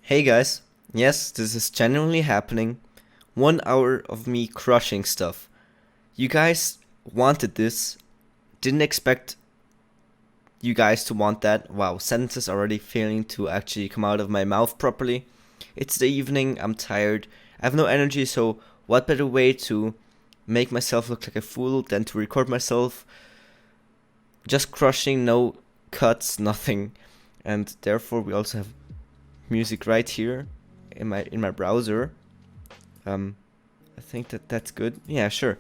Hey guys, yes, this is genuinely happening. 1 hour of me crushing stuff. You guys wanted this. Didn't expect you guys to want that. Wow, sentences already failing to actually come out of my mouth properly. It's the evening, I'm tired, I have no energy, so what better way to make myself look like a fool than to record myself just crushing, no cuts, nothing. And therefore we also have music right here in my browser. Um, I think that's good. Yeah, sure.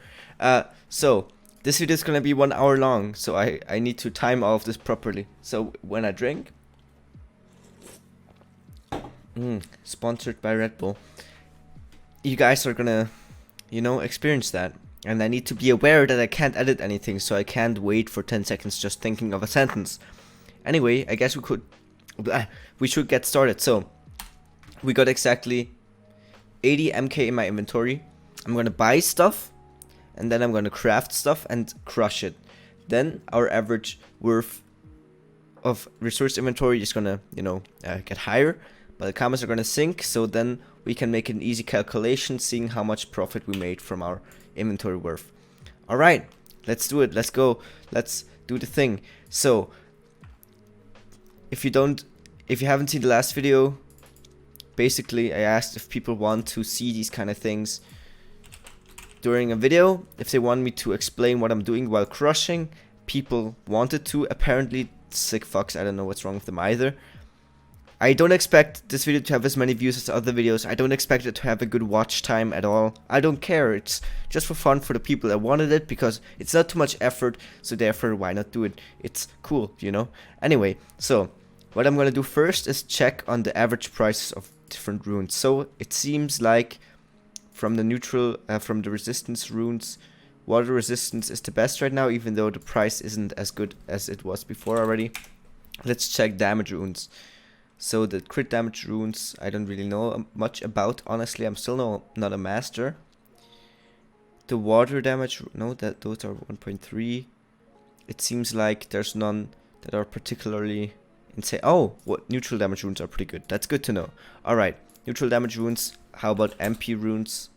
So this video is gonna be 1 hour long, so I need to time all of this properly. So when I drink, sponsored by Red Bull, you guys are gonna, experience that. And I need to be aware that I can't edit anything, so I can't wait for 10 seconds just thinking of a sentence. Anyway, I guess we should get started. So we got exactly 80 MK in my inventory. I'm gonna buy stuff, and then I'm gonna craft stuff and crush it. Then our average worth of resource inventory is gonna, get higher, but the comments are gonna sink. So then we can make an easy calculation, seeing how much profit we made from our inventory worth. All right, let's do it. Let's go. Let's do the thing. So if you haven't seen the last video, basically I asked if people want to see these kind of things during a video, if they want me to explain what I'm doing while crushing. People wanted to. Apparently, sick fucks, I don't know what's wrong with them either. I don't expect this video to have as many views as other videos. I don't expect it to have a good watch time at all. I don't care. It's just for fun for the people that wanted it, because it's not too much effort, so therefore why not do it? It's cool, Anyway, so what I'm gonna do first is check on the average prices of different runes. So it seems like from the resistance runes, water resistance is the best right now, even though the price isn't as good as it was before already. Let's check damage runes. So the crit damage runes, I don't really know much about, honestly. I'm still not a master. The water damage, no, those are 1.3. It seems like there's none that are particularly insane. Oh, what neutral damage runes are pretty good. That's good to know. All right, neutral damage runes. How about MP runes?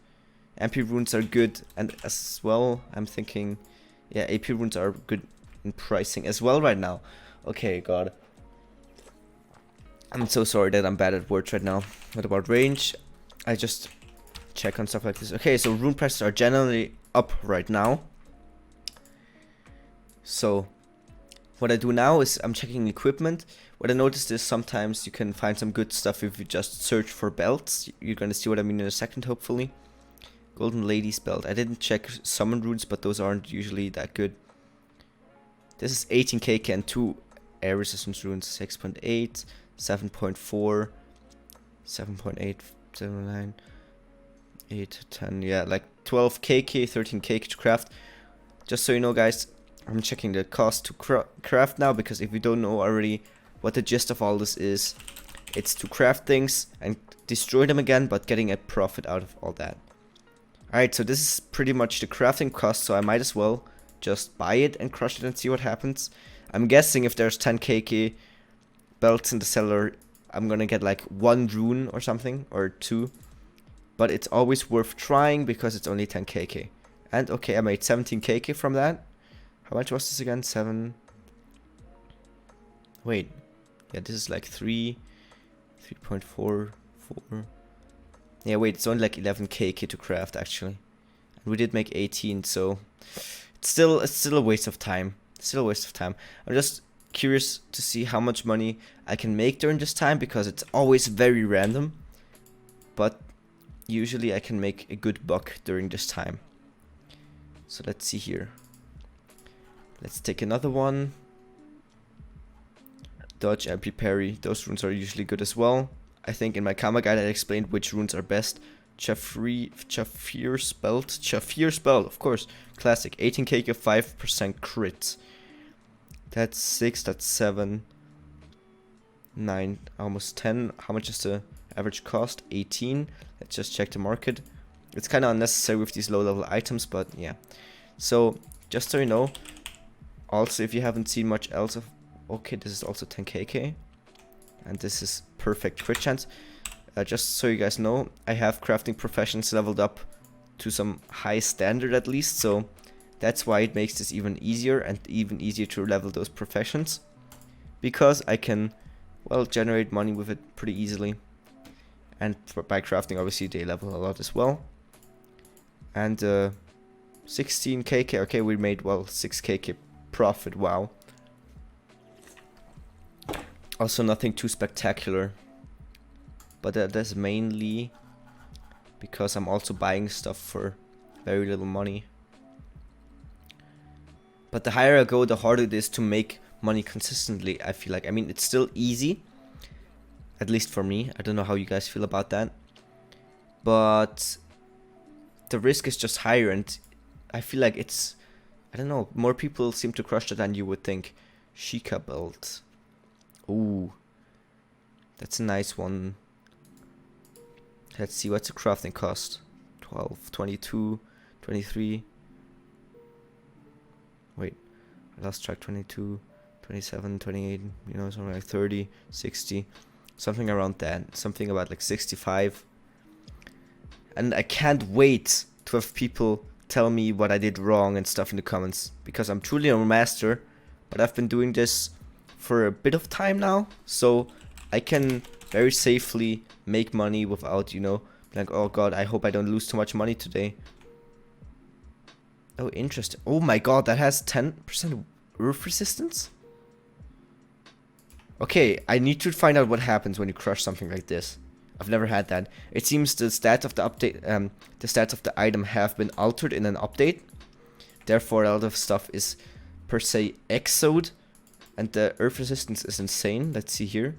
MP runes are good, and as well, I'm thinking, yeah, AP runes are good in pricing as well right now. Okay, God. I'm so sorry that I'm bad at words right now. What about range? I just check on stuff like this. Okay, so rune prices are generally up right now. So what I do now is I'm checking equipment. What I noticed is sometimes you can find some good stuff if you just search for belts. You're gonna see what I mean in a second, hopefully. Golden Lady's belt. I didn't check summon runes, but those aren't usually that good. This is 18k and 2 air resistance runes. 6.8, 7.4, 7.8, 7.9, 8, 10. Yeah, like 12kk, 13k to craft. Just so you know, guys, I'm checking the cost to craft now, because if you don't know already what the gist of all this is, it's to craft things and destroy them again, but getting a profit out of all that. Alright, so this is pretty much the crafting cost, so I might as well just buy it and crush it and see what happens. I'm guessing if there's 10kk belts in the cellar, I'm gonna get like 1 rune or something, or 2. But it's always worth trying, because it's only 10kk. And okay, I made 17kk from that. How much was this again? 7. Wait. Yeah, this is like 3.4, 4. Yeah, wait, it's only like 11kk to craft actually. And we did make 18, so it's still a waste of time. Still a waste of time. I'm just curious to see how much money I can make during this time, because it's always very random. But usually I can make a good buck during this time. So let's see here. Let's take another one. Dodge, MP parry. Those runes are usually good as well. I think in my Kama guide I explained which runes are best. Chafir's belt, of course. Classic. 18k, 5% crit. That's 6, that's 7, 9, almost 10. How much is the average cost? 18. Let's just check the market. It's kind of unnecessary with these low level items, but yeah. So just so you know, also if you haven't seen much else of, okay, this is also 10kk. And this is perfect crit chance. Just so you guys know, I have crafting professions leveled up to some high standard at least, so that's why it makes this even easier and even easier to level those professions, because I can, well, generate money with it pretty easily. And by crafting, obviously, they level a lot as well. And 16kk, okay, we made, well, 6kk profit, wow. Also nothing too spectacular, but that's mainly because I'm also buying stuff for very little money. But the higher I go, the harder it is to make money consistently, I feel like. I mean, it's still easy, at least for me. I don't know how you guys feel about that, but the risk is just higher, and I feel like it's, I don't know, more people seem to crush that than you would think. Sheikah belt. Ooh, that's a nice one. Let's see, what's the crafting cost? 12, 22, 23. Wait, I lost track. 22, 27, 28, you know, something like 30, 60. Something around that. Something about like 65. And I can't wait to have people tell me what I did wrong and stuff in the comments, because I'm truly a master, but I've been doing this for a bit of time now, so I can very safely make money without, you know, like, oh god, I hope I don't lose too much money today. Oh, interesting. Oh my god, that has 10% roof resistance? Okay, I need to find out what happens when you crush something like this. I've never had that. It seems the stats of the update, the stats of the item have been altered in an update. Therefore, a lot of stuff is per se exoed, and the earth resistance is insane. Let's see here.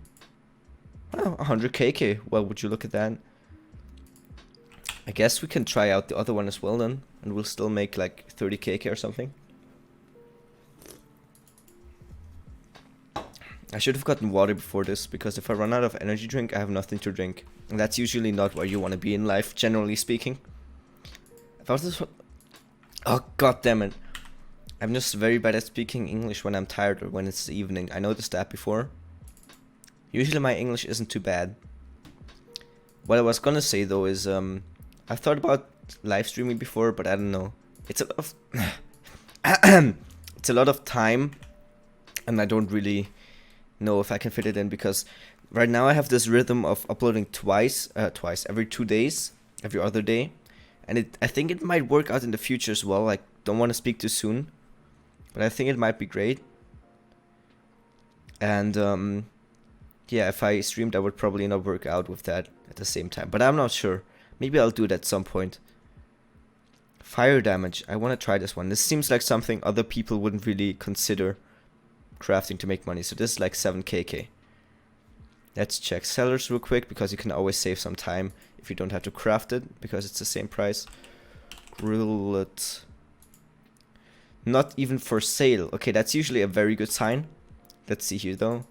Oh, 100kk. Well, would you look at that? I guess we can try out the other one as well then, and we'll still make like 30kk or something. I should have gotten water before this, because if I run out of energy drink, I have nothing to drink. And that's usually not where you want to be in life, generally speaking. I thought this was... Oh, god damn it. I'm just very bad at speaking English when I'm tired or when it's the evening. I noticed that before. Usually my English isn't too bad. What I was gonna say though is, I've thought about live streaming before, but I don't know. It's a lot of... it's a lot of time, and I don't really know if I can fit it in, because right now I have this rhythm of uploading twice every 2 days, every other day, and I think it might work out in the future as well. Like, don't want to speak too soon, but I think it might be great. And yeah, if I streamed, I would probably not work out with that at the same time, but I'm not sure. Maybe I'll do it at some point. Fire damage, I want to try this one. This seems like something other people wouldn't really consider crafting to make money. So this is like 7kk. Let's check sellers real quick, because you can always save some time if you don't have to craft it, because it's the same price. Grillet. Not even for sale. Okay, that's usually a very good sign. Let's see here though.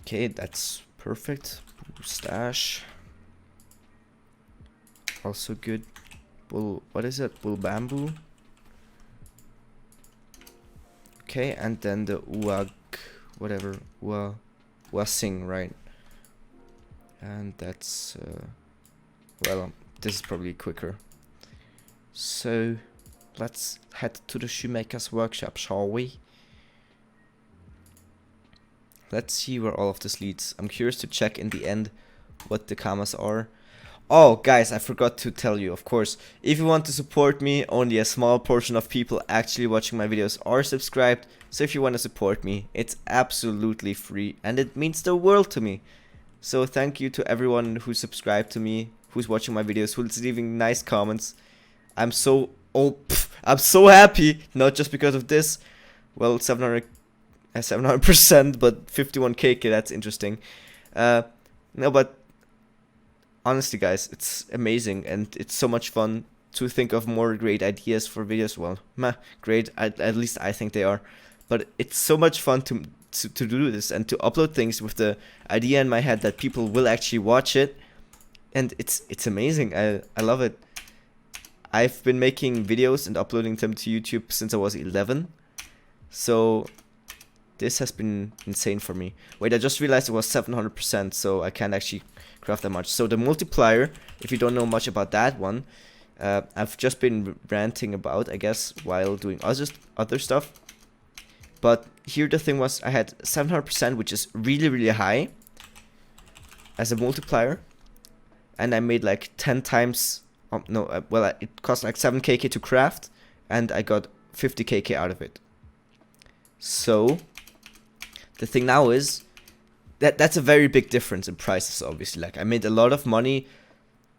Okay, that's perfect. Stash. Also good. Bull, what is it? Bull bamboo. Okay, and then the uag, whatever, wasing, right? And that's, well, this is probably quicker. So, let's head to the shoemaker's workshop, shall we? Let's see where all of this leads. I'm curious to check in the end what the kamas are. Oh, guys, I forgot to tell you, of course, if you want to support me, only a small portion of people actually watching my videos are subscribed. So if you want to support me, it's absolutely free, and it means the world to me. So thank you to everyone who subscribed to me, who's watching my videos, who's leaving nice comments. I'm so, I'm so happy, not just because of this. Well, 700%, but 51kk, that's interesting. No, but honestly, guys, it's amazing, and it's so much fun to think of more great ideas for videos. Well, great, at least I think they are. But it's so much fun to do this and to upload things with the idea in my head that people will actually watch it. And it's amazing. I love it. I've been making videos and uploading them to YouTube since I was 11. So This has been insane for me. Wait, I just realized it was 700%, so I can't actually craft that much. So the multiplier, if you don't know much about that one, I've just been ranting about, I guess, while doing other stuff. But here the thing was, I had 700%, which is really, really high as a multiplier. And I made like 10 times, it cost like 7kk to craft, and I got 50kk out of it. So the thing now is that's a very big difference in prices, obviously. Like, I made a lot of money,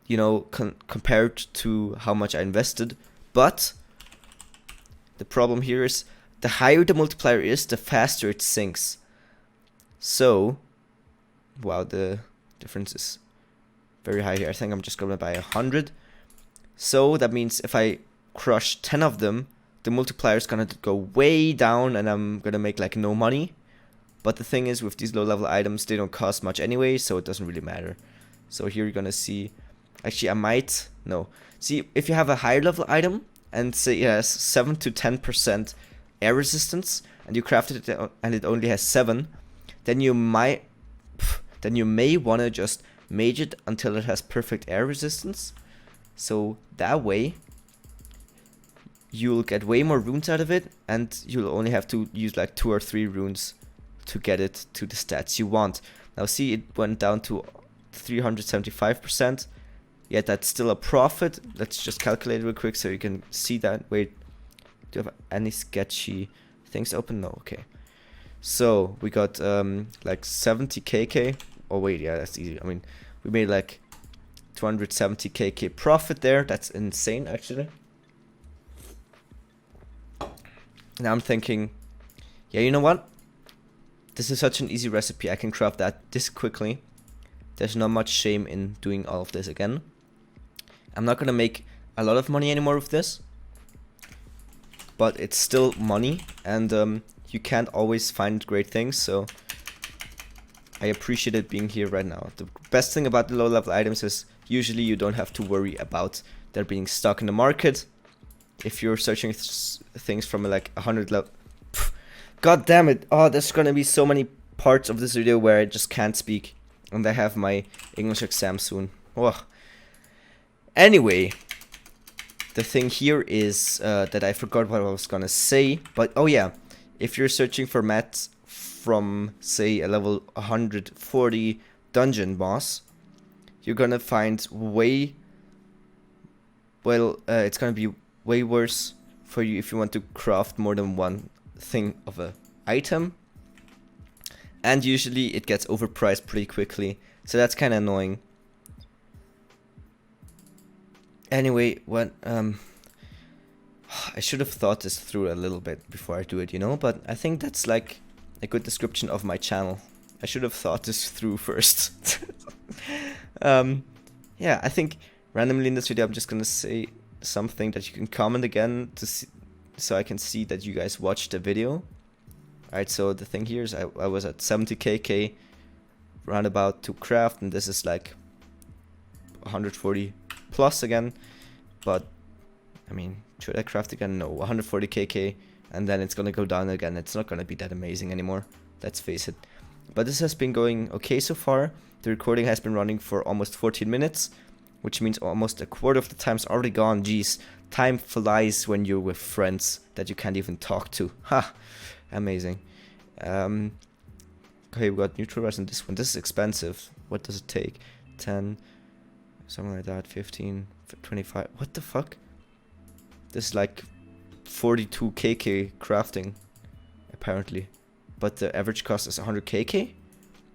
you know, compared to how much I invested. But the problem here is the higher the multiplier is, the faster it sinks. So, wow, the difference is very high here. I think I'm just gonna buy 100. So that means if I crush 10 of them, the multiplier is gonna go way down and I'm gonna make like no money. But the thing is, with these low level items, they don't cost much anyway, so it doesn't really matter. So here you're gonna see, actually I might, no. See, if you have a higher level item and say it has 7 to 10% air resistance, and you crafted it and it only has 7, then you may wanna just mage it until it has perfect air resistance. So that way, you'll get way more runes out of it, and you'll only have to use like 2 or 3 runes to get it to the stats you want. Now see, it went down to 375%. Yet that's still a profit. Let's just calculate real quick so you can see that. Wait, do you have any sketchy things open? No, okay. So we got like 70kk. Oh wait, yeah, that's easy. I mean, we made like 270kk profit there. That's insane, actually. Now I'm thinking, yeah, you know what? This is such an easy recipe. I can craft that this quickly. There's not much shame in doing all of this again. I'm not gonna make a lot of money anymore with this, but it's still money, and you can't always find great things, so I appreciate it being here right now. The best thing about the low level items is usually you don't have to worry about there being stuck in the market. If you're searching things from like 100 level, god damn it! Oh, there's gonna be so many parts of this video where I just can't speak, and I have my English exam soon. Ugh. Anyway, the thing here is that I forgot what I was gonna say, but oh yeah, if you're searching for mats from, say, a level 140 dungeon boss, you're gonna find it's gonna be way worse for you if you want to craft more than one thing of a item, and usually it gets overpriced pretty quickly, so that's kind of annoying. Anyway, what I should have thought this through a little bit before I do it, you know, but I think that's like a good description of my channel. I should have thought this through first. Yeah, I think randomly in this video I'm just gonna say something that you can comment again to see, so I can see that you guys watched the video. Alright, so the thing here is I was at 70kk roundabout to craft, and this is like 140 plus again, but I mean, should I craft again? No, 140kk, and then it's gonna go down again. It's not gonna be that amazing anymore, let's face it. But this has been going okay so far. The recording has been running for almost 14 minutes, which means almost a quarter of the time's already gone. Jeez, time flies when you're with friends that you can't even talk to. Ha, amazing. Okay, we got neutral res in this one. This is expensive. What does it take? 10, something like that, 15, 25. What the fuck? This is like 42kk crafting, apparently. But the average cost is 100kk?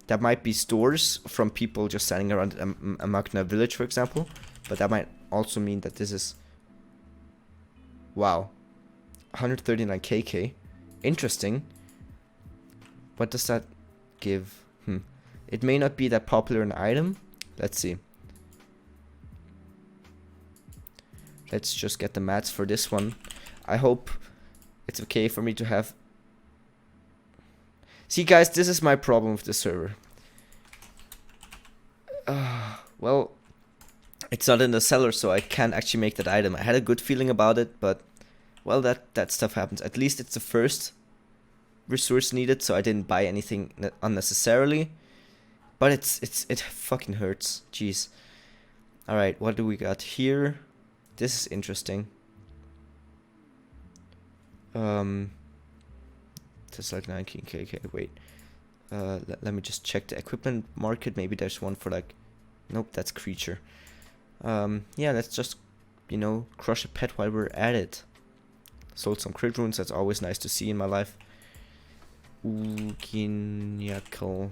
That might be stores from people just standing around a Magna village, for example. But that might also mean that this is... Wow. 139kk. Interesting. What does that give? It may not be that popular an item. Let's see. Let's just get the mats for this one. I hope it's okay for me to have... See guys, this is my problem with the server. Well, it's not in the cellar, so I can't actually make that item. I had a good feeling about it, but... Well, that stuff happens. At least it's the first resource needed, so I didn't buy anything unnecessarily. But it fucking hurts. Jeez. Alright, what do we got here? This is interesting. Just like 19k. Wait. Let me just check the equipment market. Maybe there's one for like... Nope, that's creature. Yeah, let's just, you know, crush a pet while we're at it. Sold some crit runes. That's always nice to see in my life. Oginical.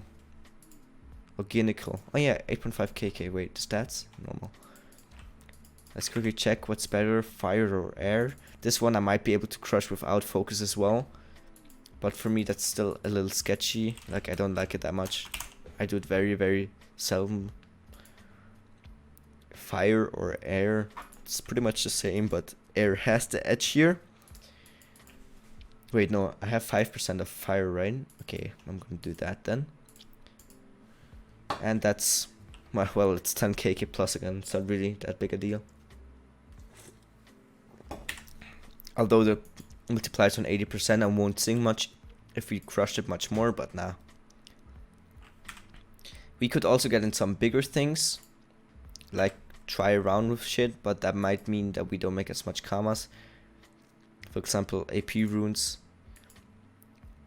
Oh yeah, 8.5 kk. Wait, the stats? Normal. Let's quickly check what's better, fire or air. This one I might be able to crush without focus as well. But for me that's still a little sketchy. Like, I don't like it that much. I do it very, very seldom. Fire or air, it's pretty much the same, but air has the edge here. Wait, no, I have 5% of fire, right? Okay, I'm gonna do that then. And that's, well, it's 10kk plus again. It's not really that big a deal. Although the multipliers on 80%, I won't sing much if we crushed it much more, but nah. We could also get in some bigger things, like try around with shit, but that might mean that we don't make as much karmas. For example, AP runes.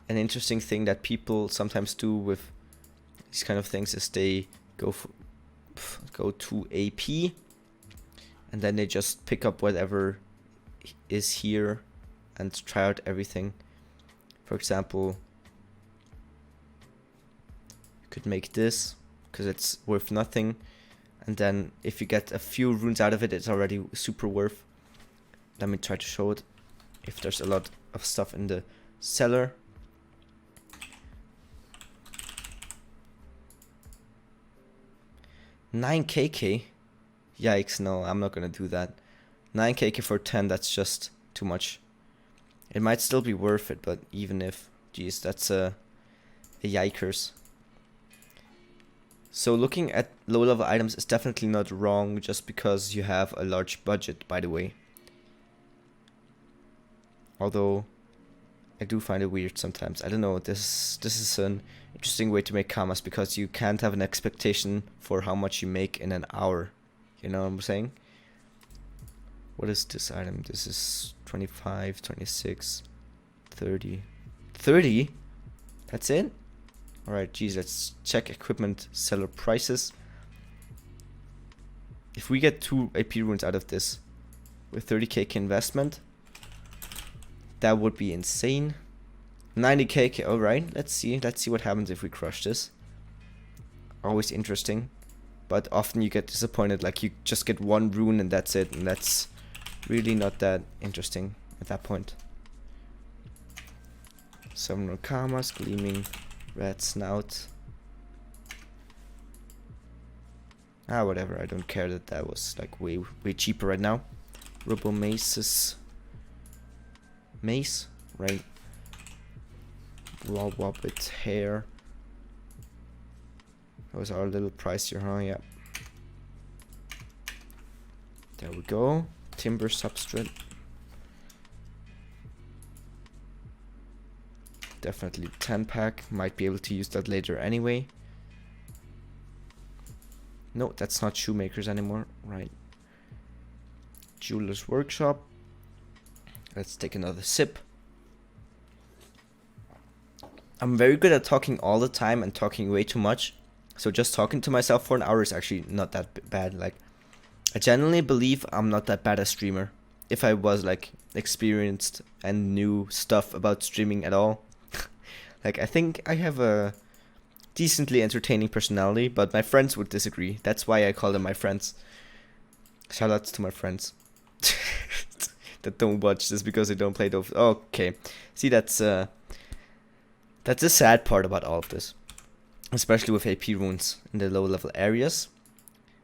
An interesting thing that people sometimes do with these kind of things is they go to AP and then they just pick up whatever is here and try out everything. For example, you could make this because it's worth nothing, and then if you get a few runes out of it, it's already super worth. Let me try to show it. If there's a lot of stuff in the cellar. $9kk? Yikes, no, I'm not gonna do that. 9kk for 10, that's just too much. It might still be worth it, but even if, geez, that's a yikers. So looking at low level items is definitely not wrong just because you have a large budget, by the way. Although I do find it weird sometimes. I don't know, this is an interesting way to make karmas because you can't have an expectation for how much you make in an hour. You know what I'm saying? What is this item? This is 25, 26, 30. 30? That's it? Alright, geez, let's check equipment seller prices. If we get 2 AP runes out of this with 30kk investment, that would be insane. 90kk, alright, let's see what happens if we crush this. Always interesting. But often you get disappointed, like you just get 1 rune and that's it, and that's really not that interesting at that point. 7 more karmas, gleaming red snout. Ah, whatever, I don't care that was like way cheaper right now. Robo maces. Mace, right? Raw Wobbit hair. Those are a little pricier, huh? Yeah. There we go. Timber substrate. Definitely 10 pack. Might be able to use that later anyway. No, that's not shoemakers anymore. Right. Jeweler's workshop. Let's take another sip. I'm very good at talking all the time and talking way too much. So just talking to myself for an hour is actually not that bad. Like, I genuinely believe I'm not that bad a streamer. If I was like experienced and knew stuff about streaming at all. Like, I think I have a decently entertaining personality, but my friends would disagree. That's why I call them my friends. Shoutouts to my friends that don't watch this because they don't play those. Okay, see, that's a sad part about all of this, especially with AP runes in the low level areas.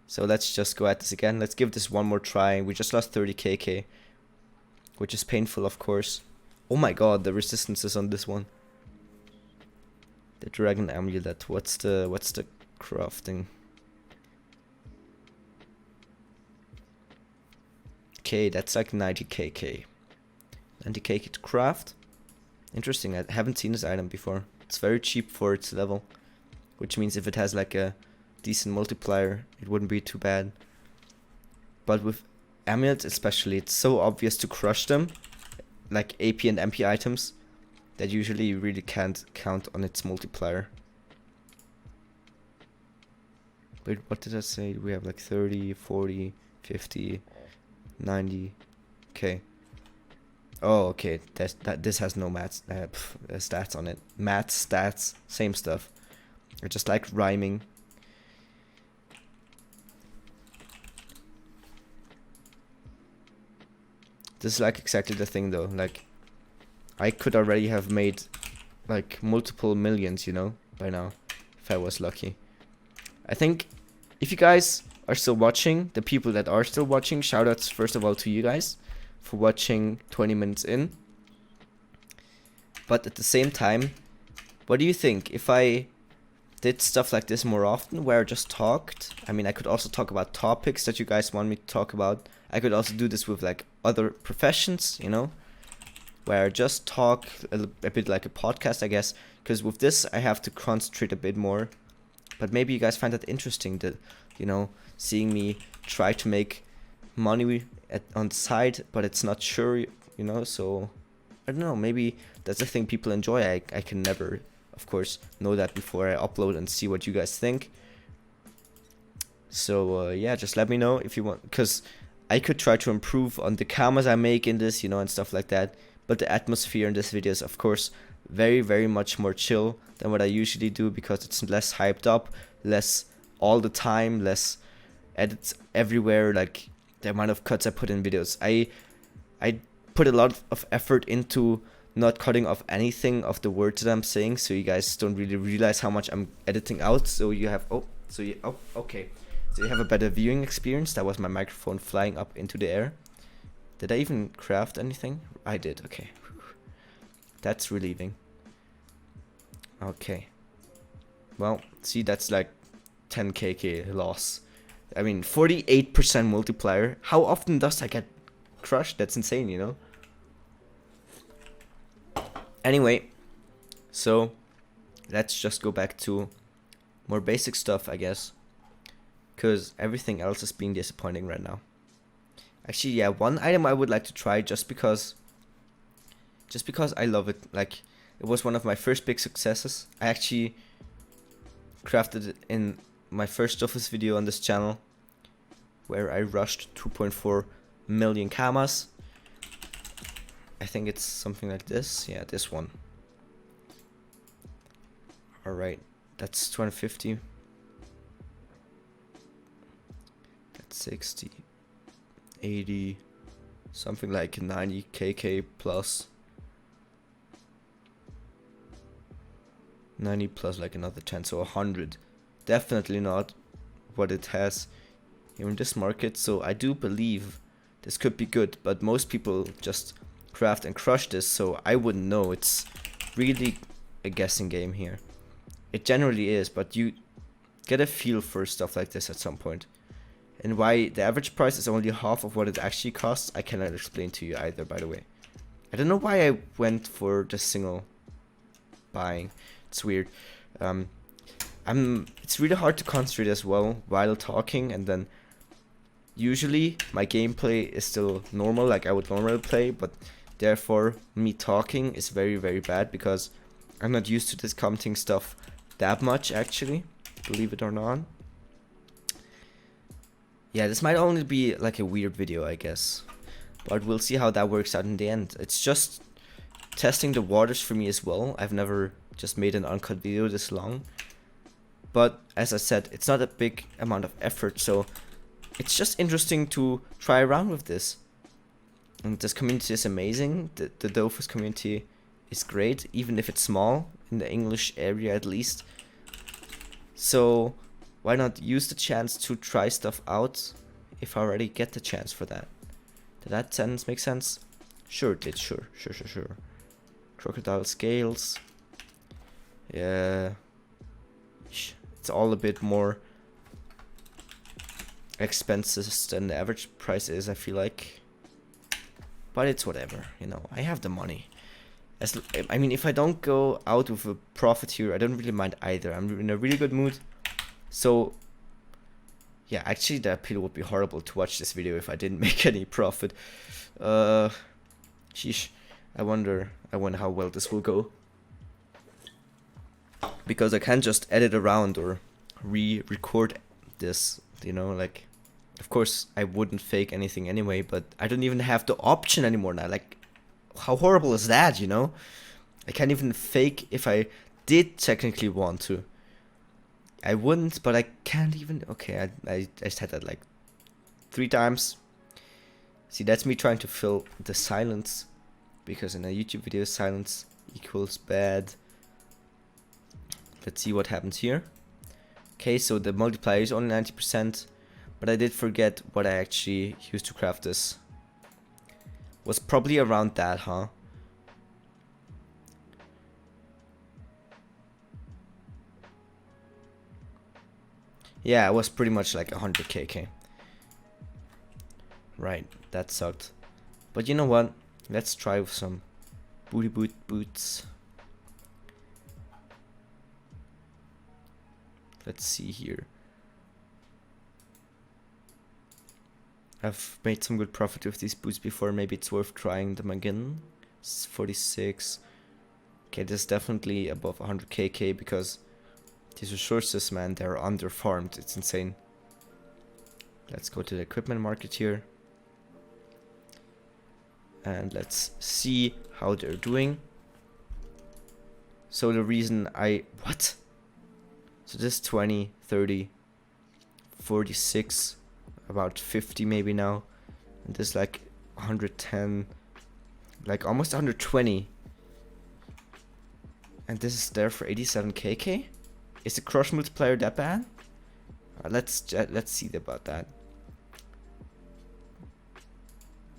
So let's just go at this again. Let's give this one more try. We just lost 30kk, which is painful, of course. Oh my god, the resistances on this one. The dragon amulet. What's the crafting? Okay, that's like 90kk. 90kk to craft. Interesting. I haven't seen this item before. It's very cheap for its level, which means if it has like a decent multiplier, it wouldn't be too bad. But with amulets especially, it's so obvious to crush them, like AP and MP items, that usually you really can't count on its multiplier. Wait, what did I say? We have like 30, 40, 50, 90. Okay. Oh, okay. This has no stats on it. Maths, stats, same stuff. I just like rhyming. This is like exactly the thing though. Like, I could already have made like multiple millions, you know, by now, if I was lucky. I think if you guys are still watching, the people that are still watching, shoutouts first of all to you guys for watching 20 minutes in. But at the same time, what do you think if I did stuff like this more often, where I just talked? I mean, I could also talk about topics that you guys want me to talk about. I could also do this with like other professions, you know, where I just talk a bit like a podcast, I guess, because with this I have to concentrate a bit more. But maybe you guys find that interesting, that, you know, seeing me try to make money on the side, but it's not sure, you know, so I don't know, maybe that's the thing people enjoy. I can never, of course, know that before I upload and see what you guys think. So yeah, just let me know if you want, because I could try to improve on the cameras I make in this, you know, and stuff like that. But the atmosphere in this video is, of course, very, very much more chill than what I usually do, because it's less hyped up, less all the time, less edits everywhere, like the amount of cuts I put in videos. I put a lot of effort into not cutting off anything of the words that I'm saying, so you guys don't really realize how much I'm editing out. So you have, okay. So you have a better viewing experience. That was my microphone flying up into the air. Did I even craft anything? I did, okay. That's relieving. Okay. Well, see, that's like 10k loss. I mean, 48% multiplier. How often does that get crushed? That's insane, you know? Anyway, so let's just go back to more basic stuff, I guess, because everything else is being disappointing right now. Actually, yeah, one item I would like to try just because I love it. Like, it was one of my first big successes. I actually crafted it in my first office video on this channel, where I rushed 2.4 million kamas. I think it's something like this. Yeah, this one. Alright, that's 250. That's 60. 80. Something like 90k plus. 90 plus like another 10, so 100. Definitely not what it has here in this market. So I do believe this could be good, but most people just craft and crush this, so I wouldn't know. It's really a guessing game here. It generally is, but you get a feel for stuff like this at some point. And why the average price is only half of what it actually costs, I cannot explain to you either, by the way. I don't know why I went for the single buying. It's weird. It's really hard to concentrate as well while talking, and then usually my gameplay is still normal, like I would normally play, but therefore me talking is very, very bad, because I'm not used to this commenting stuff that much, actually, believe it or not. Yeah, this might only be like a weird video, I guess, but we'll see how that works out in the end. It's just testing the waters for me as well. I've never just made an uncut video this long, but as I said, it's not a big amount of effort, so it's just interesting to try around with this. And this community is amazing. The Dofus community is great, even if it's small, in the English area at least. So why not use the chance to try stuff out if I already get the chance for that? Did that sentence make sense? Sure it did, sure. Crocodile scales. Yeah. It's all a bit more expensive than the average price is, I feel like. But it's whatever, you know, I have the money. I mean, if I don't go out with a profit here, I don't really mind either. I'm in a really good mood. So, yeah, actually the appeal would be horrible to watch this video if I didn't make any profit. Sheesh. I wonder how well this will go. Because I can't just edit around or re-record this, you know, like, of course I wouldn't fake anything anyway, but I don't even have the option anymore now. Like, how horrible is that, you know? I can't even fake if I did technically want to. I wouldn't, but I can't even. Okay, I said that like 3 times. See, that's me trying to fill the silence, because in a YouTube video silence equals bad. Let's see what happens here. Okay, so the multiplier is only 90%, but I did forget what I actually used to craft this. Was probably around that, huh? Yeah, it was pretty much like 100 kk. Right, that sucked. But you know what? Let's try with some booty boots. Let's see here. I've made some good profit with these boots before. Maybe it's worth trying them again. It's 46. Okay, this is definitely above 100 kk because these resources, man, they're underfarmed. It's insane. Let's go to the equipment market here. And let's see how they're doing. So the reason what? So this 20, 30, 46, about 50 maybe now. And this like 110, like almost 120. And this is there for 87 kk? Is the crush multiplier that bad? Let's see about that.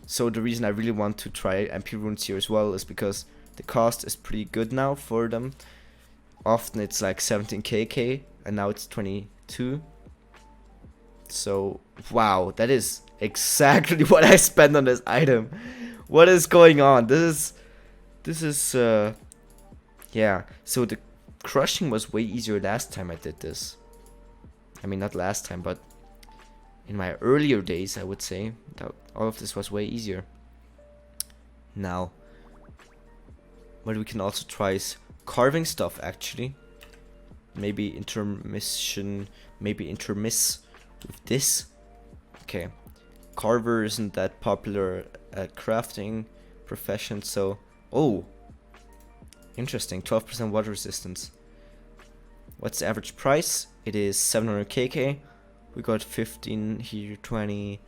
So the reason I really want to try MP runes here as well is because the cost is pretty good now for them. Often it's like 17 kk and now it's 22. So wow, that is exactly what I spent on this item. What is going on? This is yeah. So the crushing was way easier last time I did this. I mean, not last time, but in my earlier days, I would say that all of this was way easier. Now, what we can also try is carving stuff, actually. Maybe intermission, maybe intermiss with this. Okay, carver isn't that popular at crafting profession, so oh, interesting. 12% water resistance. What's the average price? It is 700 kk. We got 15 here, 20,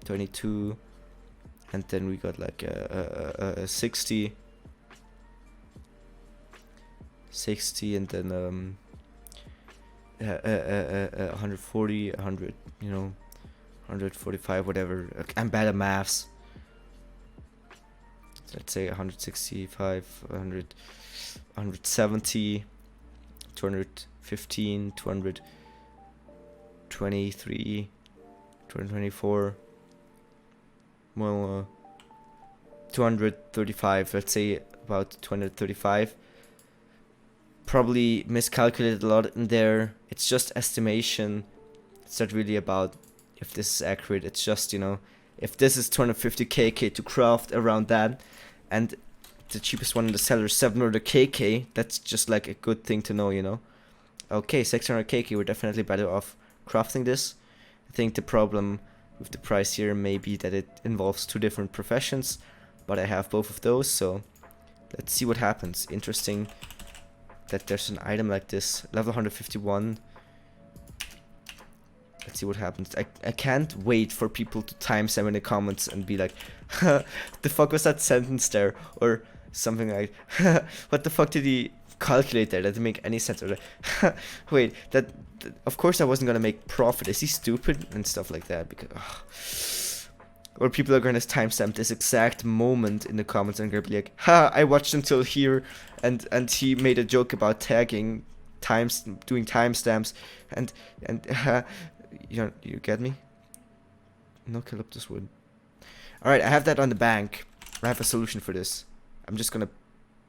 22, and then we got like a 60, and then 140, 100, you know, 145, whatever. I'm bad at maths. Let's say 165, 100, 170, 215, 223, 224, well, 235, let's say about 235. Probably miscalculated a lot in there. It's just estimation. It's not really about if this is accurate. It's just, you know, if this is 250 kk to craft around that, and the cheapest one in the seller is 700 kk, that's just like a good thing to know, you know. Okay, 600 kk, we're definitely better off crafting this. I think the problem with the price here may be that it involves 2 different professions, but I have both of those, so let's see what happens. Interesting that there's an item like this, level 151. Let's see what happens. I can't wait for people to timestamp in the comments and be like, the fuck was that sentence there? Or something like, what the fuck did he calculate there? That didn't make any sense. Or like, wait, that of course I wasn't gonna make profit. Is he stupid? And stuff like that. Because, or people are gonna timestamp this exact moment in the comments and gonna be like, ha, I watched until here, and he made a joke about tagging doing timestamps, and you get me? No eucalyptus wood. Alright, I have that on the bank. I have a solution for this. I'm just gonna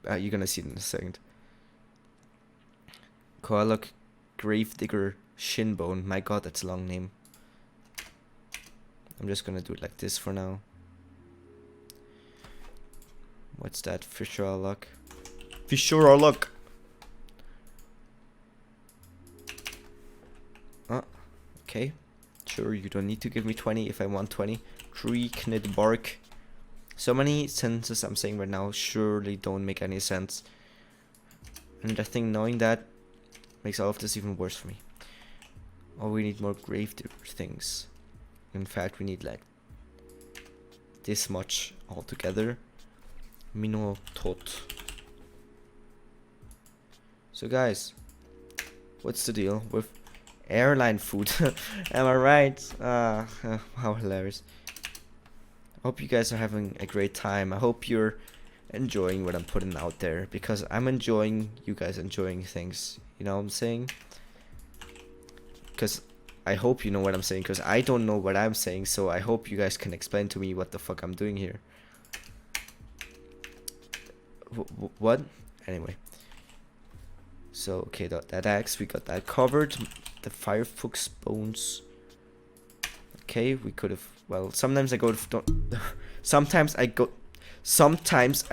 You're gonna see it in a second. Koalok Gravedigger Shinbone. My god, that's a long name. I'm just gonna do it like this for now. What's that? Fisher luck. Fisher or luck. Oh, okay. Sure, you don't need to give me 20 if I want 20. Tree knit bark. So many sentences I'm saying right now surely don't make any sense. And I think knowing that makes all of this even worse for me. Oh, we need more gravedigger things. In fact, we need like this much altogether. Mino tot. So guys, what's the deal with airline food? Am I right? How hilarious. I hope you guys are having a great time. I hope you're enjoying what I'm putting out there, because I'm enjoying you guys enjoying things. You know what I'm saying? Because I hope you know what I'm saying, because I don't know what I'm saying, so I hope you guys can explain to me what the fuck I'm doing here. What? Anyway. So, okay, that axe, we got that covered. The firefox bones. Okay, we could have, well, sometimes I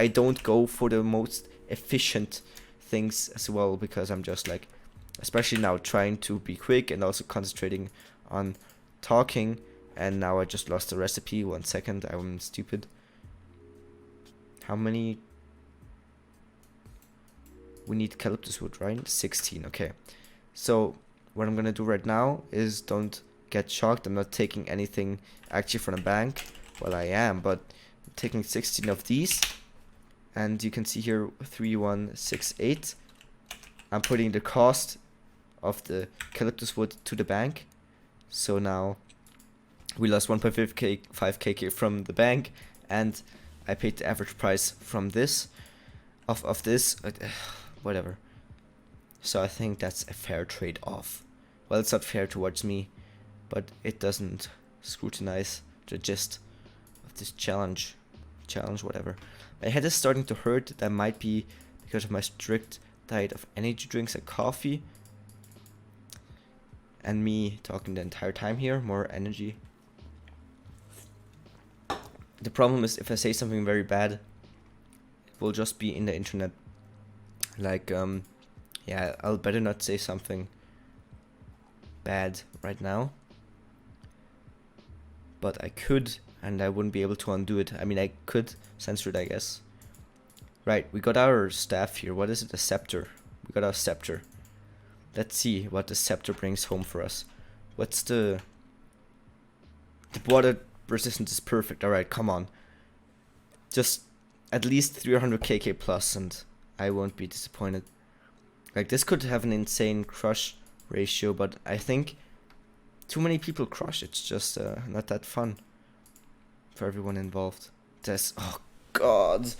don't go for the most efficient things as well, because I'm just like, especially now, trying to be quick and also concentrating on talking. And now I just lost the recipe. 1 second, I'm stupid. How many? We need eucalyptus wood, right? 16, okay. So what I'm gonna do right now is, don't get shocked, I'm not taking anything actually from the bank. Well, I am, but I'm taking 16 of these. And you can see here 3168. I'm putting the cost of the eucalyptus wood to the bank. So now we lost 1.5k from the bank, and I paid the average price from this of this. Whatever. So I think that's a fair trade-off. Well, it's not fair towards me, but it doesn't scrutinize the gist of this challenge, whatever. My head is starting to hurt. That might be because of my strict diet of energy drinks and coffee, and me talking the entire time here. More energy. The problem is, if I say something very bad, it will just be in the internet. Like, yeah, I'll better not say something bad right now. But I could, and I wouldn't be able to undo it. I mean, I could censor it, I guess. Right, we got our staff here. What is it? A scepter. We got our scepter. Let's see what the scepter brings home for us. What's the water resistance is perfect. Alright, come on. Just at least 300 kk plus, and I won't be disappointed. Like, this could have an insane crush ratio, but I think too many people crush. It's just not that fun for everyone involved. This, oh god.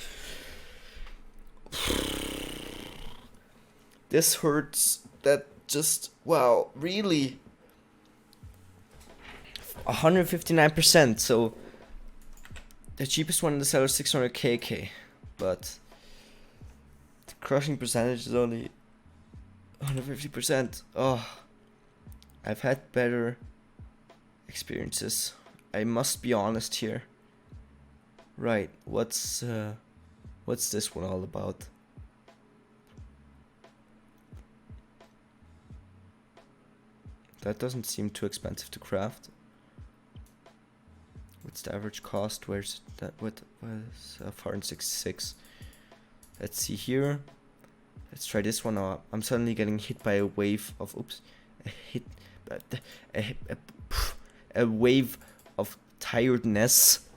This hurts. That just, wow, really? 159%, so the cheapest one in the seller is 600 kk, but the crushing percentage is only 150%. Oh, I've had better experiences. I must be honest here. Right, what's this one all about? That doesn't seem too expensive to craft. What's the average cost? Where's that? What was 466? Let's see here. Let's try this one out. I'm suddenly getting hit by a wave of a wave of tiredness.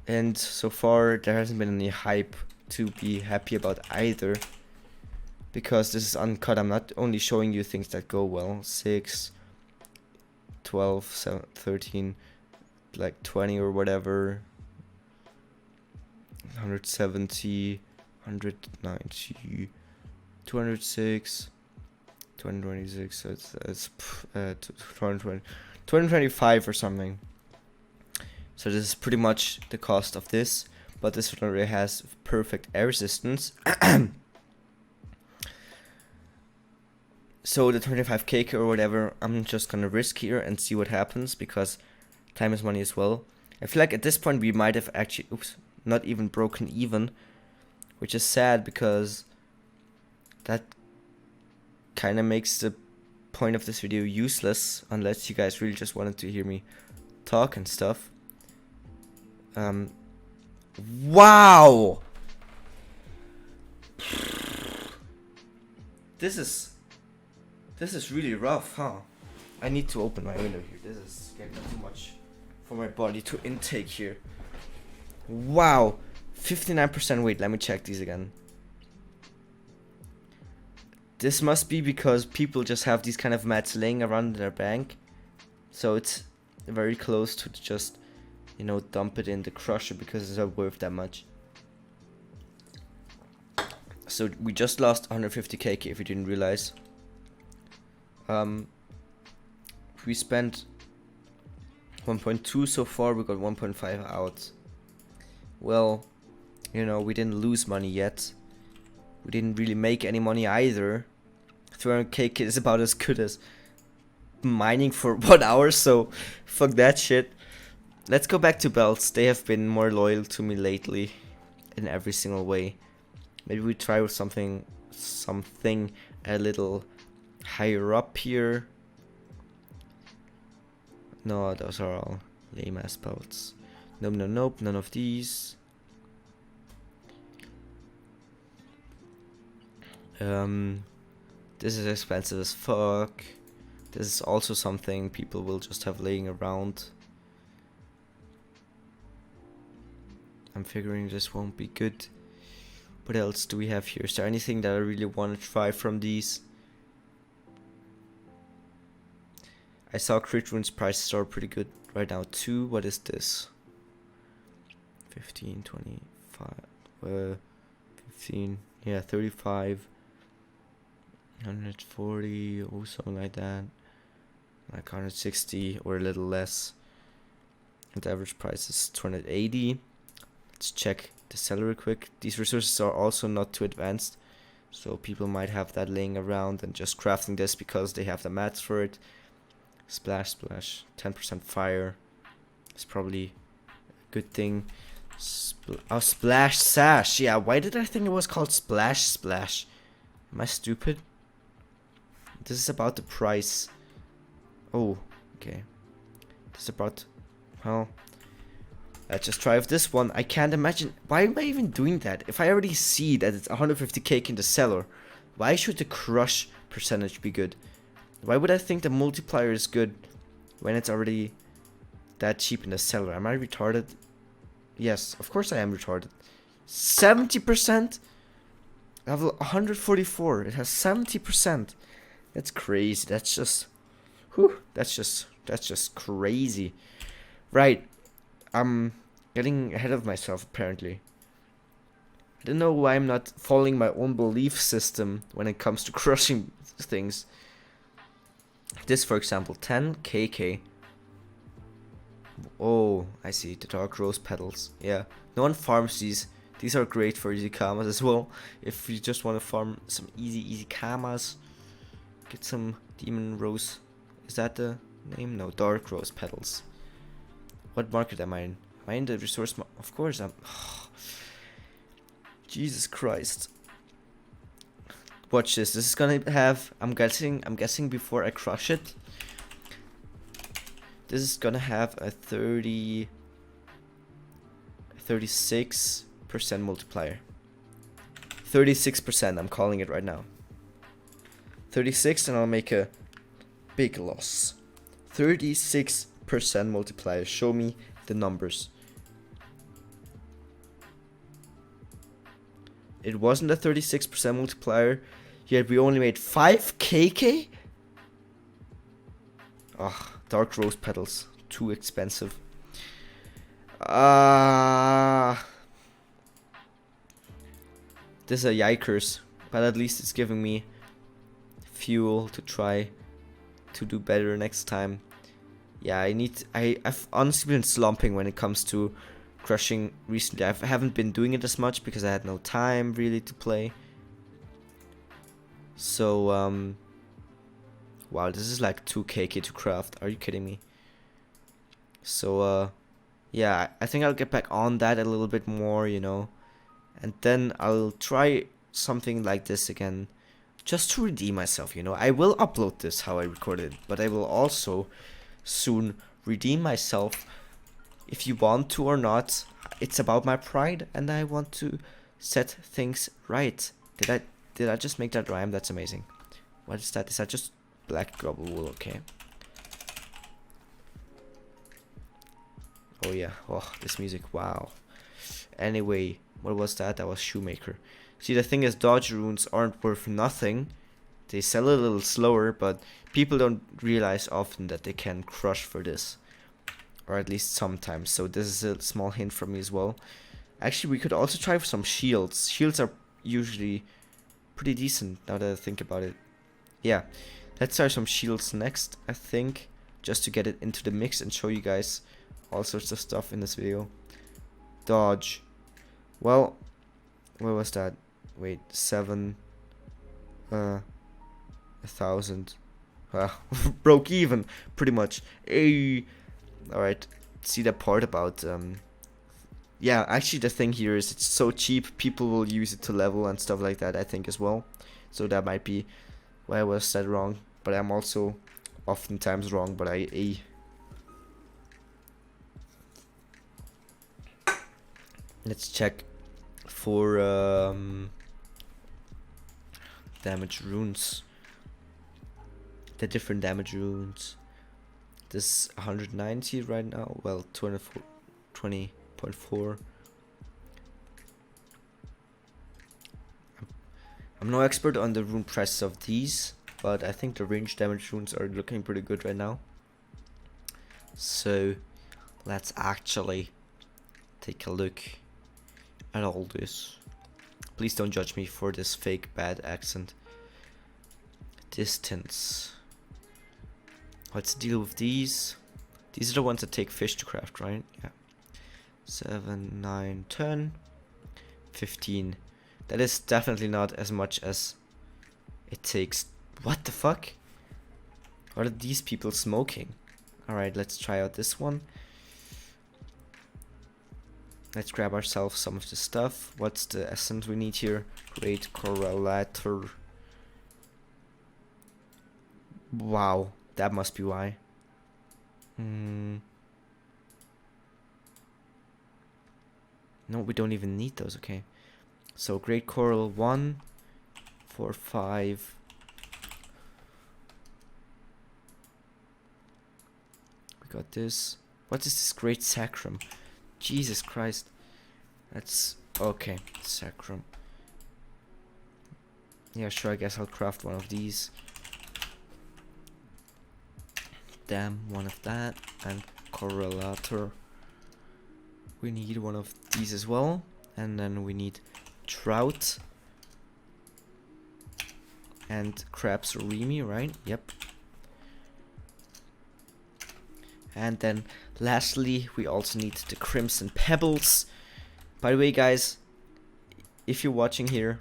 And so far there hasn't been any hype to be happy about either, because this is uncut. I'm not only showing you things that go well. 6, 12, 7, 13, like 20 or whatever. 170, 190, 206, 226, so it's 220, 225 or something. So this is pretty much the cost of this. but this one already has perfect air resistance. So the 25k or whatever, I'm just gonna risk here and see what happens, because time is money as well. I feel like at this point we might have actually, not even broken even, which is sad, because that kind of makes the point of this video useless, unless you guys really just wanted to hear me talk and stuff. Wow! This is really rough, huh? I need to open my window here. This is getting too much for my body to intake here. Wow! 59% weight. Let me check these again. This must be because people just have these kind of mats laying around in their bank. So it's very close to just, you know, dump it in the crusher because it's not worth that much. So we just lost 150k if you didn't realize. We spent 1.2 so far, we got 1.5 out. Well, you know, we didn't lose money yet. We didn't really make any money either. 300k is about as good as mining for 1 hour, so fuck that shit. Let's go back to belts. They have been more loyal to me lately in every single way. Maybe we try with something a little higher up here. No, those are all lame ass belts. Nope, none of these. This is expensive as fuck. This is also something people will just have laying around. I'm figuring this won't be good. What else do we have here? Is there anything that I really want to try from these? I saw crit runes prices are pretty good right now too. What is this? 15, 25, 15, yeah, 35, 140, or something like that. Like 160 or a little less. And the average price is 280. Let's check the seller real quick. These resources are also not too advanced, so people might have that laying around and just crafting this because they have the mats for it. Splash, 10% fire. It's probably a good thing. Splash sash. Yeah, why did I think it was called splash? Am I stupid? This is about the price. Oh, okay. This is about, well, let's just try with this one. I can't imagine, why am I even doing that? If I already see that it's 150k in the seller, why should the crush percentage be good? Why would I think the multiplier is good when it's already that cheap in the seller? Am I retarded? Yes, of course I am retarded. 70%? Level 144. It has 70%. That's crazy. That's just, whew, that's just crazy. Right. I'm getting ahead of myself apparently. I don't know why I'm not following my own belief system when it comes to crushing things. This, for example, 10kk. Oh, I see, the dark rose petals. Yeah, no one farms these. These are great for easy kamas as well. If you just want to farm some easy kamas, get some demon rose. Is that the name? No, dark rose petals. What market am I in? Am I in the resource of course I'm. Jesus Christ. Watch this. This is gonna have, I'm guessing before I crush it, this is gonna have a 36% multiplier. 36%, I'm calling it right now. 36 and I'll make a big loss. 36% multiplier. Show me the numbers. It wasn't a 36% multiplier, yet we only made 5kk? Ah, dark rose petals. Too expensive. This is a yikers, but at least it's giving me fuel to try to do better next time. Yeah, I've honestly been slumping when it comes to crushing recently. I haven't been doing it as much because I had no time really to play. So, wow, this is like 2kk to craft. Are you kidding me? So, yeah, I think I'll get back on that a little bit more, you know. And then I'll try something like this again, just to redeem myself, you know. I will upload this how I recorded it, but I will also soon redeem myself. If you want to or not, it's about my pride, and I want to set things right. Did I just make that rhyme? That's amazing. What is that? Is that just black gobble wool? Okay. Oh yeah. Oh, this music. Wow. Anyway, what was that? That was Shoemaker. See, the thing is, dodge runes aren't worth nothing. They sell a little slower, but people don't realize often that they can crush for this. Or at least sometimes. So this is a small hint from me as well. Actually, we could also try for some shields. Shields are usually pretty decent now that I think about it. Yeah, let's try some shields next, I think. Just to get it into the mix and show you guys all sorts of stuff in this video. Dodge. Well, where was that? Wait, 7... 1,000. Broke even, pretty much. Hey. Alright, see that part about... yeah, actually the thing here is it's so cheap, people will use it to level and stuff like that, I think, as well. So that might be why I was said wrong. But I'm also oftentimes wrong, but let's check for damage runes. The different damage runes. This 190 right now. Well, 20.4. I'm no expert on the rune prices of these, but I think the range damage runes are looking pretty good right now. So let's actually take a look at all this. Please don't judge me for this fake bad accent. Distance. Let's deal with these. These are the ones that take fish to craft, right? Yeah. 7, 9, 10, 15. That is definitely not as much as it takes. What the fuck? What are these people smoking? Alright, let's try out this one. Let's grab ourselves some of the stuff. What's the essence we need here? Great correlator. Wow, that must be why. No, we don't even need those, okay. So, Great Coral 1, 4, 5. We got this. What is this Great Sacrum? Jesus Christ. That's... okay, Sacrum. Yeah, sure, I guess I'll craft one of these. Damn, one of that. And Correlator. We need one of these as well. And then we need trout. And crab surimi, right? Yep. And then lastly, we also need the crimson pebbles. By the way, guys, if you're watching here,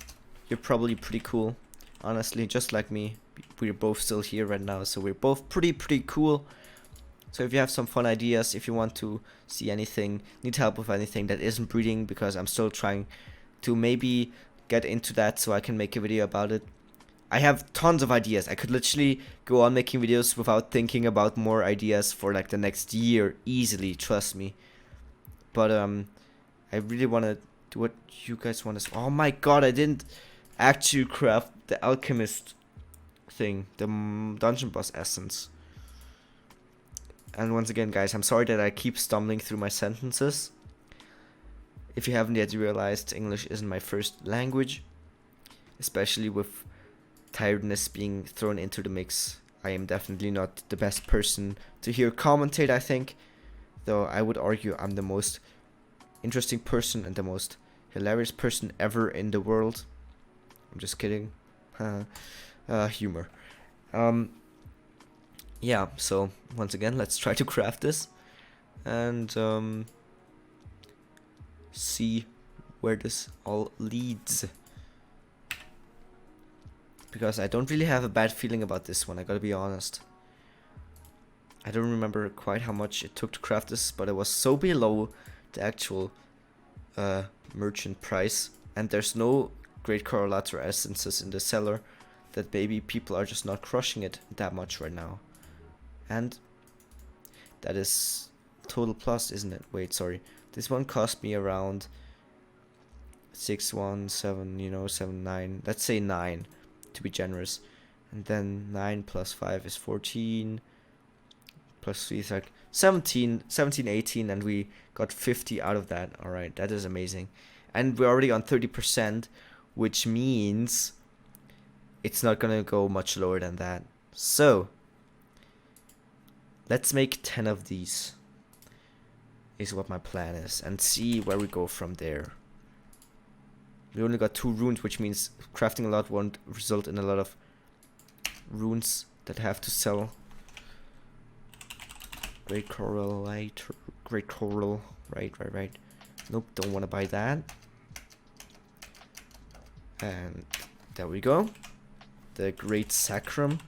you're probably pretty cool. Honestly, just like me, we're both still here right now, so we're both pretty cool. So if you have some fun ideas, if you want to see anything, need help with anything that isn't breeding, because I'm still trying to maybe get into that so I can make a video about it. I have tons of ideas. I could literally go on making videos without thinking about more ideas for like the next year easily, trust me. But I really want to do what you guys want to. Oh my god, I didn't actually craft the alchemist thing, the dungeon boss essence. And once again, guys, I'm sorry that I keep stumbling through my sentences. If you haven't yet realized, English isn't my first language, especially with tiredness being thrown into the mix. I am definitely not the best person to hear commentate, I think, though I would argue I'm the most interesting person and the most hilarious person ever in the world. I'm just kidding. Humor. Yeah, so once again, let's try to craft this. And see where this all leads. Because I don't really have a bad feeling about this one, I gotta be honest. I don't remember quite how much it took to craft this, but it was so below the actual merchant price. And there's no great correlator essences in the cellar, that maybe people are just not crushing it that much right now. And that is total plus, isn't it? Wait, sorry. This one cost me around 617, you know, 79. Let's say 9 to be generous. And then 9 plus 5 is 14. Plus 3 is like 17, 18, and we got 50 out of that. Alright, that is amazing. And we're already on 30%, which means it's not gonna go much lower than that. So, let's make 10 of these, is what my plan is, and see where we go from there. We only got 2 runes, which means crafting a lot won't result in a lot of runes that I have to sell. Great correlator, great coral, right. Nope, don't want to buy that. And there we go. The great sacrum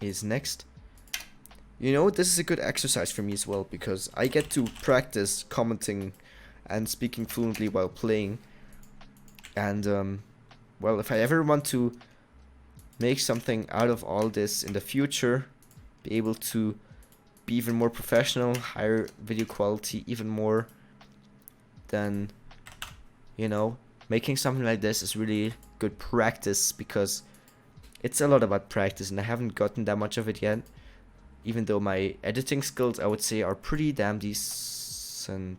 is next. You know, this is a good exercise for me as well, because I get to practice commenting and speaking fluently while playing. And well, if I ever want to make something out of all this in the future, be able to be even more professional, higher video quality, even more, then, you know, making something like this is really good practice, because it's a lot about practice, and I haven't gotten that much of it yet. Even though my editing skills, I would say, are pretty damn decent.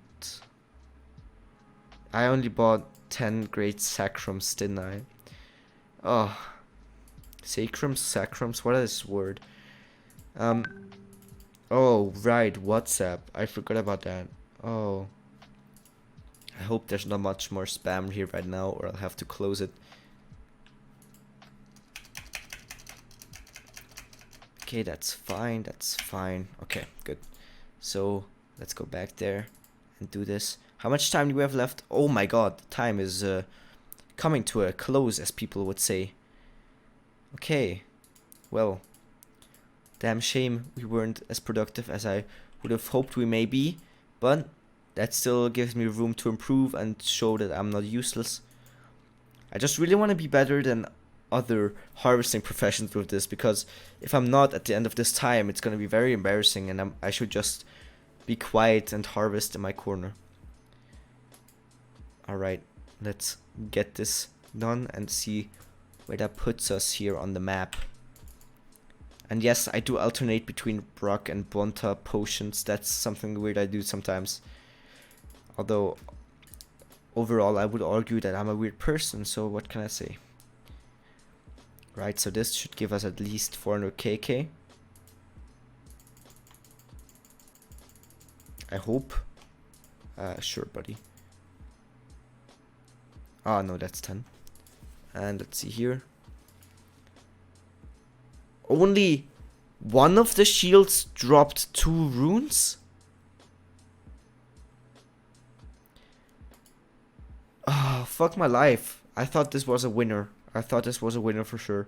I only bought 10 great sacrums, didn't I? Oh, sacrums, what is this word? Oh, right, WhatsApp. I forgot about that. Oh. I hope there's not much more spam here right now, or I'll have to close it. Okay, that's fine, Okay, good. So, let's go back there and do this. How much time do we have left? Oh my god, time is coming to a close, as people would say. Okay, well, damn shame we weren't as productive as I would have hoped we may be, but that still gives me room to improve and show that I'm not useless. I just really want to be better than other harvesting professions with this, because if I'm not at the end of this time, it's going to be very embarrassing, and I should just be quiet and harvest in my corner. Alright, let's get this done and see where that puts us here on the map. And yes, I do alternate between Brock and Bonta potions. That's something weird I do sometimes. Although, overall, I would argue that I'm a weird person, so what can I say? Right, so this should give us at least 400 KK. I hope. Sure, buddy. Ah, no, that's 10. And let's see here. Only one of the shields dropped 2 runes? Ah, fuck my life. I thought this was a winner. I thought this was a winner for sure.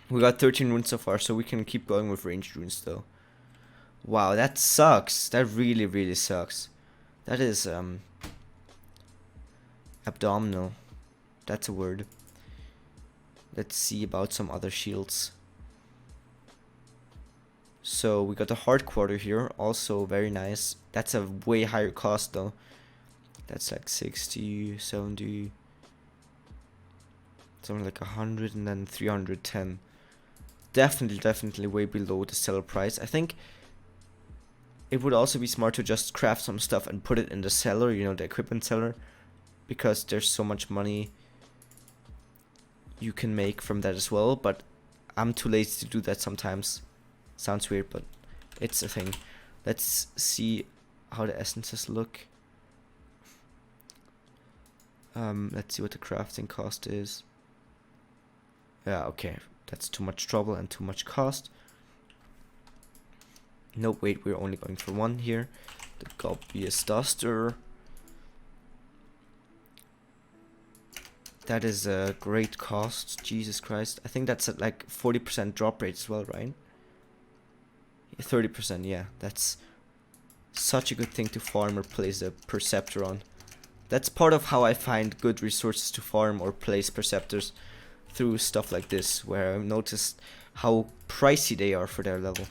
We got 13 runes so far, so we can keep going with ranged runes though. Wow, that sucks. That really, really sucks. That is, abdominal. That's a word. Let's see about some other shields. So we got the hard quarter here, also very nice. That's a way higher cost though. That's like 60, 70, something like 100, and then 310. Definitely way below the seller price. I think it would also be smart to just craft some stuff and put it in the cellar, you know, the equipment cellar, because there's so much money you can make from that as well, but I'm too lazy to do that sometimes. Sounds weird, but it's a thing. Let's see how the essences look. Let's see what the crafting cost is. Yeah, okay. That's too much trouble and too much cost. No, wait, we're only going for 1 here. The Gobbiest Duster. That is a great cost. Jesus Christ. I think that's at like 40% drop rate as well, right? 30%, yeah. That's such a good thing to farm or place a Perceptor on. That's part of how I find good resources to farm or place Perceptors, through stuff like this, where I've noticed how pricey they are for their level.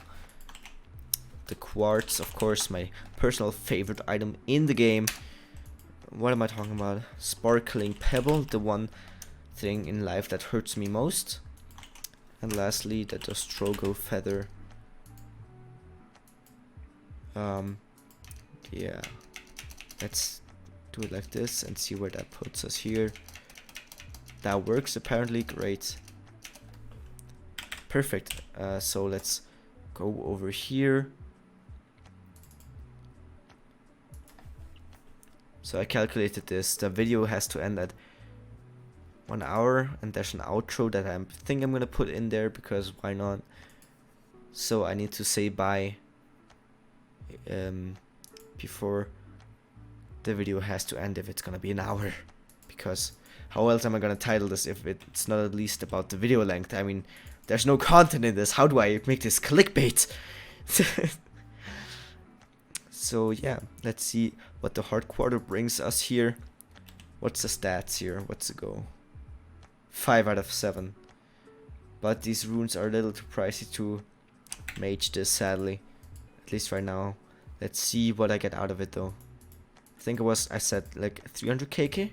The Quartz, of course, my personal favorite item in the game. What am I talking about? Sparkling Pebble, the one thing in life that hurts me most. And lastly, the Dostrogo Feather. Yeah. Let's do it like this and see where that puts us here. That works apparently, great. Perfect. So let's go over here. So I calculated this. The video has to end at 1 hour, and there's an outro that I think I'm gonna put in there because why not? So I need to say bye before the video has to end if it's gonna be an hour, because how else am I gonna title this if it's not at least about the video length? I mean, there's no content in this. How do I make this clickbait? So yeah, let's see what the hard quarter brings us here. What's the stats here? What's the go? 5 out of 7. But these runes are a little too pricey to mage this, sadly. At least right now. Let's see what I get out of it though. I think I said like 300 KK.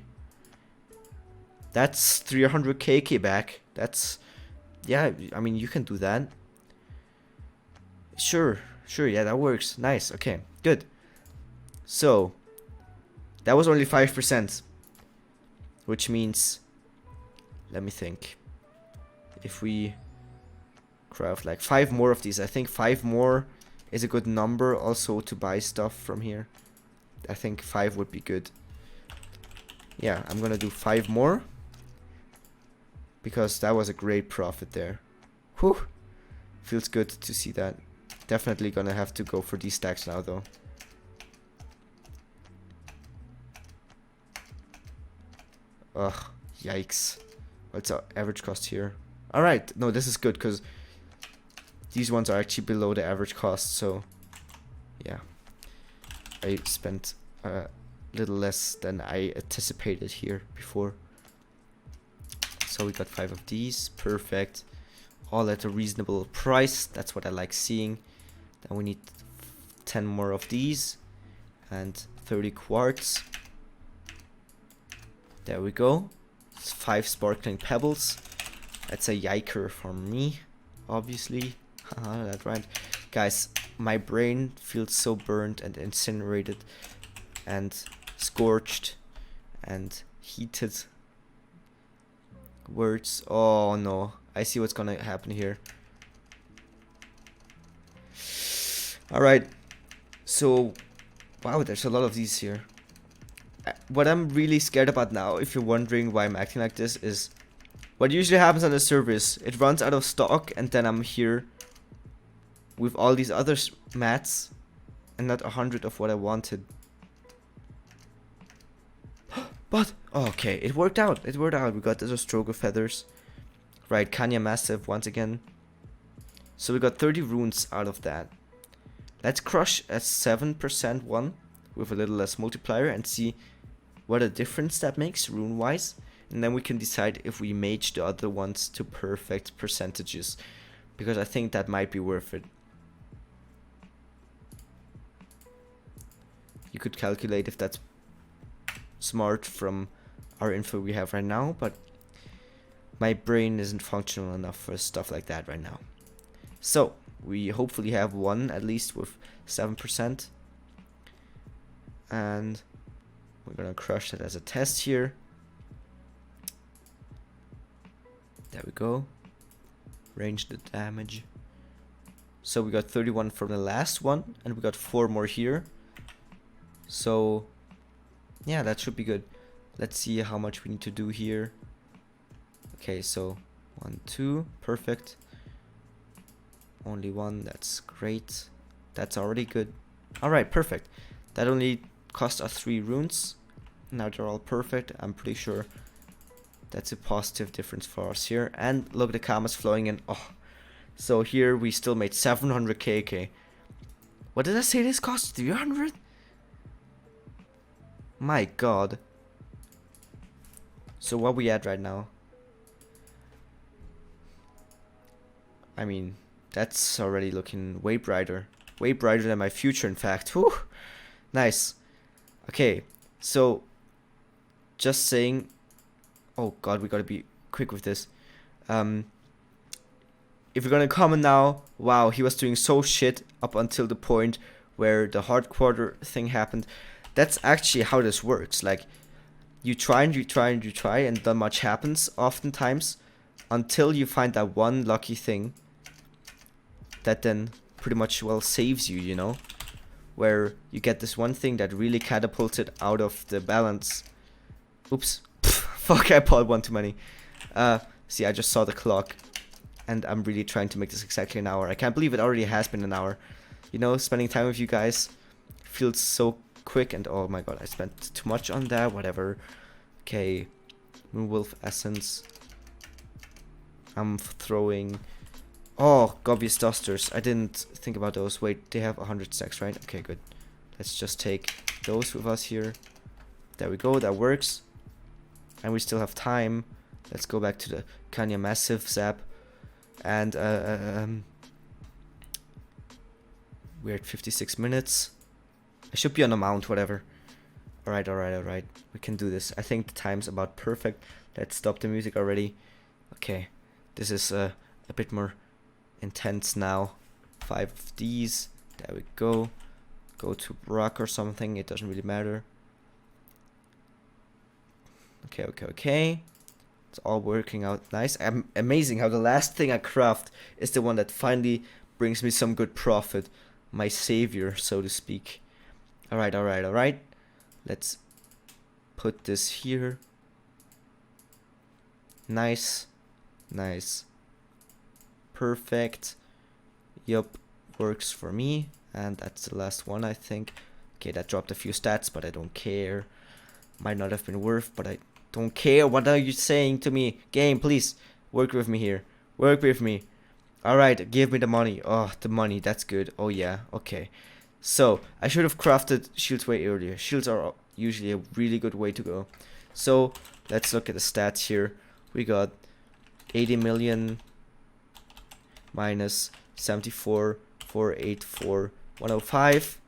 That's 300 KK back. That's, yeah, I mean, you can do that. Sure, yeah, that works. Nice, okay, good. So, that was only 5%. Which means, let me think. If we craft like 5 more of these, I think 5 more is a good number also to buy stuff from here. I think 5 would be good. Yeah, I'm gonna do 5 more. Because that was a great profit there. Whew. Feels good to see that. Definitely gonna have to go for these stacks now though. Ugh, yikes. What's our average cost here? Alright, no, this is good because these ones are actually below the average cost, so yeah. I spent a little less than I anticipated here before. So we got 5 of these, perfect. All at a reasonable price, that's what I like seeing. Then we need 10 more of these and 30 quartz. There we go. It's 5 sparkling pebbles. That's a yiker for me, obviously. Haha, that right. Guys, my brain feels so burnt and incinerated and scorched and heated. Words. Oh no. I see what's gonna happen here. Alright. So, wow, there's a lot of these here. What I'm really scared about now, if you're wondering why I'm acting like this, is what usually happens on the service. It runs out of stock and then I'm here with all these other mats and not 100 of what I wanted. But, oh, okay, it worked out. It worked out. We got the Strogo feathers. Right, Kanya Massive once again. So we got 30 runes out of that. Let's crush a 7% one with a little less multiplier and see what a difference that makes rune-wise. And then we can decide if we mage the other ones to perfect percentages. Because I think that might be worth it. You could calculate if that's smart from our info we have right now, but my brain isn't functional enough for stuff like that right now. So, we hopefully have one at least with 7%. And we're gonna crush that as a test here. There we go. Range the damage. So we got 31 from the last one, and we got 4 more here. So yeah, that should be good. Let's see how much we need to do here. Okay, so 1, 2, perfect. Only 1, that's great. That's already good. Alright, perfect. That only cost us 3 runes. Now they're all perfect. I'm pretty sure that's a positive difference for us here. And look, the karma's flowing in. Oh, so here we still made 700k. Okay. What did I say this cost? 300? My god. So what we at right now? I mean, that's already looking way brighter. Way brighter than my future, in fact. Whew. Nice. Okay, so just saying. Oh god, we gotta be quick with this. If you're gonna comment now, wow, he was doing so shit up until the point where the hard quarter thing happened. That's actually how this works. Like, you try and you try and you try, and not much happens oftentimes until you find that one lucky thing that then pretty much, well, saves you, you know? Where you get this one thing that really catapulted out of the balance. Oops. Fuck, I bought one too many. See, I just saw the clock. And I'm really trying to make this exactly an hour. I can't believe it already has been an hour. You know, spending time with you guys feels so quick. And oh my god, I spent too much on that. Whatever. Okay. Moonwolf Essence. I'm throwing... Oh, Gobbius Dusters. I didn't think about those. Wait, they have 100 stacks, right? Okay, good. Let's just take those with us here. There we go, that works. And we still have time. Let's go back to the Kanya Massive Zap. And we're at 56 minutes. I should be on a mount, whatever. Alright. We can do this. I think the time's about perfect. Let's stop the music already. Okay. This is a bit more intense now. 5 of these. There we go. Go to rock or something. It doesn't really matter. Okay. It's all working out nice. Amazing how the last thing I craft is the one that finally brings me some good profit. My savior, so to speak. Alright. Let's put this here. Nice. Perfect. Yup, works for me. And that's the last one, I think. Okay, that dropped a few stats, but I don't care. Might not have been worth, but I don't care. What are you saying to me? Game, please. Work with me here. Work with me. Alright, give me the money. Oh, the money. That's good. Oh, yeah. Okay. So, I should have crafted shields way earlier. Shields are usually a really good way to go. So, let's look at the stats here. We got 80 million minus 74, 484, 105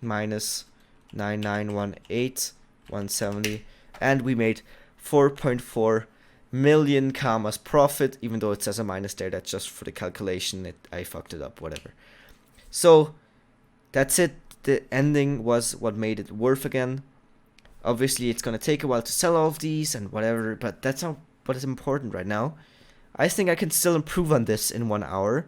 minus 9918, 170. And we made 4.4 million karmas profit, even though it says a minus there. That's just for the calculation. I fucked it up, whatever. So that's it. The ending was what made it worth again. Obviously, it's going to take a while to sell all of these and whatever, but that's not what is important right now. I think I can still improve on this in 1 hour.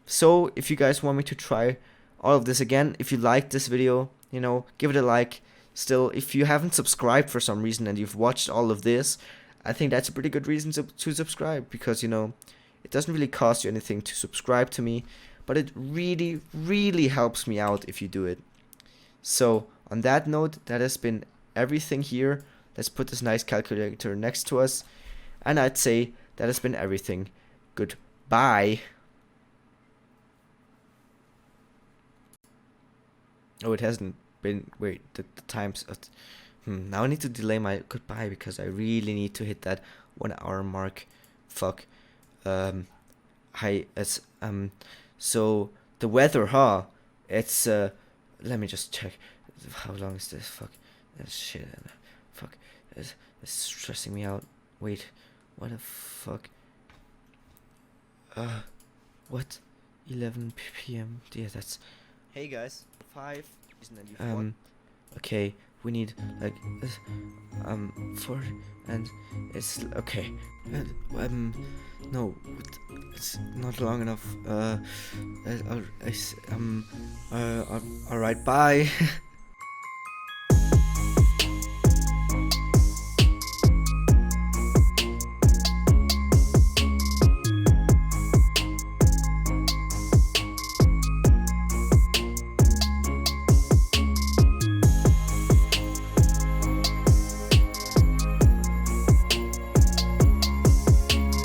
So if you guys want me to try all of this again, if you liked this video, you know, give it a like. Still, if you haven't subscribed for some reason and you've watched all of this, I think that's a pretty good reason to subscribe, because, you know, it doesn't really cost you anything to subscribe to me, but it really, really helps me out if you do it. So, on that note, that has been everything here. Let's put this nice calculator next to us, and I'd say that has been everything. Goodbye. Oh, it hasn't been. Wait, the time's. Now I need to delay my goodbye because I really need to hit that 1 hour mark. Fuck. So the weather, huh? It's let me just check. How long is this? Fuck. Shit. Fuck. It's stressing me out. Wait. What the fuck? What? 11 p.m. Yeah, that's. Hey guys, 5. Isn't that you? 1? Okay. We need like 4, and it's okay. No, it's not long enough. All right, bye.